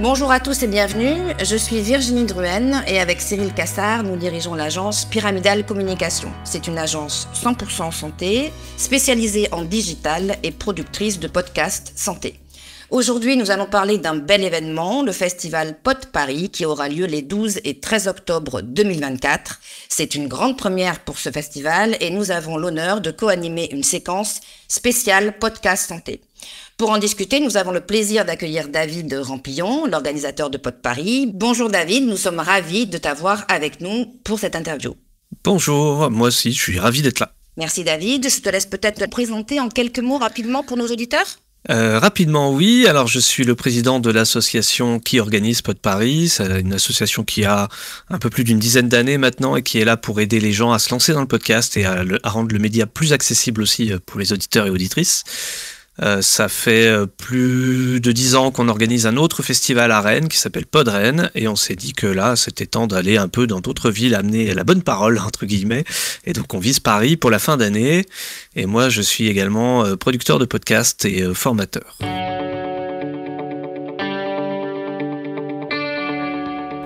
Bonjour à tous et bienvenue, je suis Virginie Druhen et avec Cyril Cassard, nous dirigeons l'agence Pyramidal Communication. C'est une agence 100% santé, spécialisée en digital et productrice de podcasts santé. Aujourd'hui, nous allons parler d'un bel événement, le festival Pod Paris, qui aura lieu les 12 et 13 octobre 2024. C'est une grande première pour ce festival et nous avons l'honneur de co-animer une séquence spéciale podcast santé. Pour en discuter, nous avons le plaisir d'accueillir David Rampillon, l'organisateur de Pod Paris. Bonjour David, nous sommes ravis de t'avoir avec nous pour cette interview. Bonjour, moi aussi, je suis ravi d'être là. Merci David, je te laisse peut-être te présenter en quelques mots rapidement pour nos auditeurs. Rapidement, oui. Alors, je suis le président de l'association qui organise Pod Paris. C'est une association qui a un peu plus d'une dizaine d'années maintenant et qui est là pour aider les gens à se lancer dans le podcast et à rendre le média plus accessible aussi pour les auditeurs et auditrices. Ça fait plus de 10 ans qu'on organise un autre festival à Rennes qui s'appelle Pod Rennes et on s'est dit que là c'était temps d'aller un peu dans d'autres villes, amener la bonne parole entre guillemets, et donc on vise Paris pour la fin d'année et moi je suis également producteur de podcasts et formateur.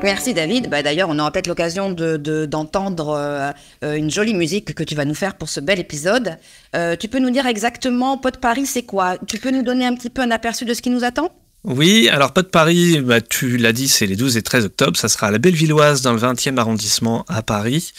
Merci David. D'ailleurs, on aura peut-être l'occasion d'entendre une jolie musique que tu vas nous faire pour ce bel épisode. Tu peux nous dire exactement Pod Paris, c'est quoi? Tu peux nous donner un petit peu un aperçu de ce qui nous attend? Oui, alors Pod Paris, tu l'as dit, c'est les 12 et 13 octobre. Ça sera à la Bellevilloise dans le 20e arrondissement à Paris.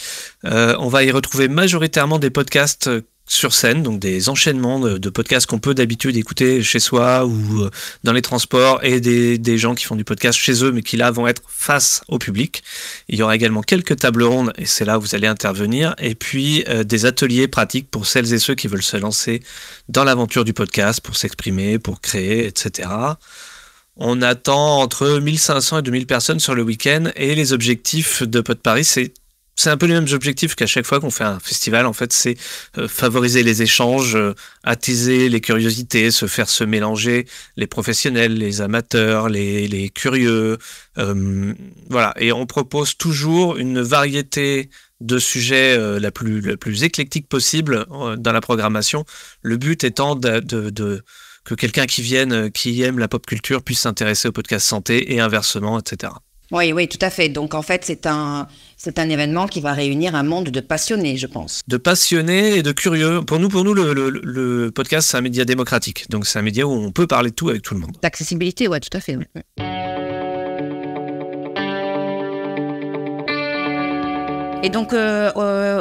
On va y retrouver majoritairement des podcasts sur scène, donc des enchaînements de podcasts qu'on peut d'habitude écouter chez soi ou dans les transports et des gens qui font du podcast chez eux mais qui là vont être face au public. Il y aura également quelques tables rondes et c'est là où vous allez intervenir et puis des ateliers pratiques pour celles et ceux qui veulent se lancer dans l'aventure du podcast, pour s'exprimer, pour créer, etc. On attend entre 1500 et 2000 personnes sur le week-end et les objectifs de Pod Paris, c'est un peu les mêmes objectifs qu'à chaque fois qu'on fait un festival. En fait, c'est favoriser les échanges, attiser les curiosités, se faire se mélanger les professionnels, les amateurs, les curieux. Voilà. Et on propose toujours une variété de sujets la plus éclectique possible dans la programmation. Le but étant que quelqu'un qui vienne, qui aime la pop culture, puisse s'intéresser au podcast santé et inversement, etc. Oui, tout à fait. Donc, en fait, c'est un événement qui va réunir un monde de passionnés, je pense. De passionnés et de curieux. Pour nous, le podcast, c'est un média démocratique. Donc, c'est un média où on peut parler de tout avec tout le monde. L'accessibilité, ouais, tout à fait. Ouais. Et donc,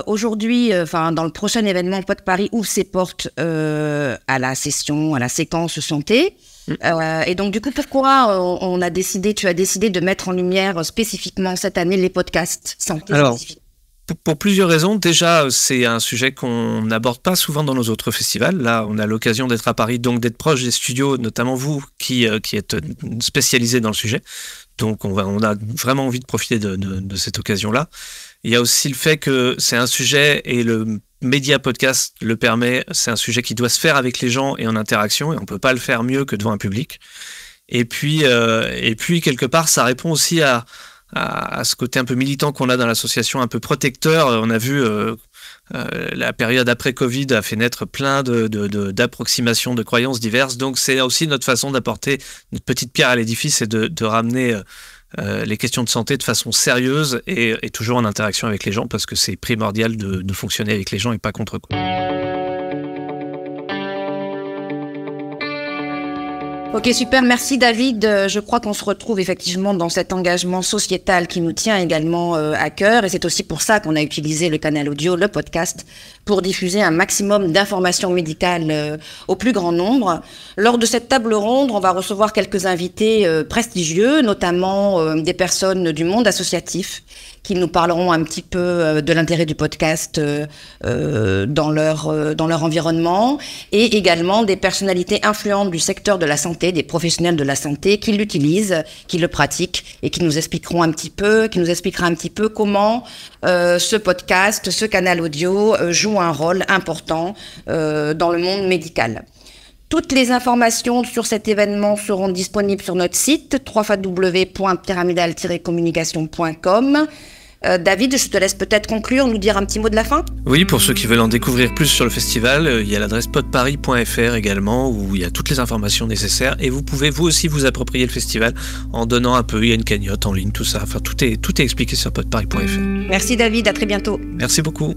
aujourd'hui, dans le prochain événement Pod Paris ouvre ses portes à la séquence santé. Et donc, du coup, pourquoi tu as décidé de mettre en lumière spécifiquement cette année les podcasts santé? Alors, pour plusieurs raisons. Déjà, c'est un sujet qu'on n'aborde pas souvent dans nos autres festivals. Là, on a l'occasion d'être à Paris, donc d'être proche des studios, notamment vous, qui êtes spécialisés dans le sujet. Donc, on a vraiment envie de profiter de cette occasion-là. Il y a aussi le fait que c'est un sujet, et le média podcast le permet, c'est un sujet qui doit se faire avec les gens et en interaction, et on ne peut pas le faire mieux que devant un public. Et puis quelque part, ça répond aussi à ce côté un peu militant qu'on a dans l'association, un peu protecteur. On a vu la période après Covid a fait naître plein d'approximations, de croyances diverses. Donc c'est aussi notre façon d'apporter notre petite pierre à l'édifice et de ramener les questions de santé de façon sérieuse et toujours en interaction avec les gens, parce que c'est primordial de fonctionner avec les gens et pas contre quoi. Ok, super, merci David. Je crois qu'on se retrouve effectivement dans cet engagement sociétal qui nous tient également à cœur, et c'est aussi pour ça qu'on a utilisé le canal audio, le podcast, pour diffuser un maximum d'informations médicales au plus grand nombre. Lors de cette table ronde, on va recevoir quelques invités prestigieux, notamment des personnes du monde associatif qui nous parleront un petit peu de l'intérêt du podcast dans leur environnement, et également des personnalités influentes du secteur de la santé, des professionnels de la santé qui l'utilisent, qui le pratiquent et qui nous expliquera un petit peu comment ce podcast, ce canal audio joue un rôle important dans le monde médical. Toutes les informations sur cet événement seront disponibles sur notre site www.pyramidal-communication.com. David, je te laisse peut-être conclure, nous dire un petit mot de la fin. Oui, pour ceux qui veulent en découvrir plus sur le festival, il y a l'adresse podparis.fr également, où il y a toutes les informations nécessaires, et vous pouvez vous aussi vous approprier le festival en donnant un peu, il y a une cagnotte en ligne, tout ça, enfin tout est expliqué sur podparis.fr. Merci David, à très bientôt. Merci beaucoup.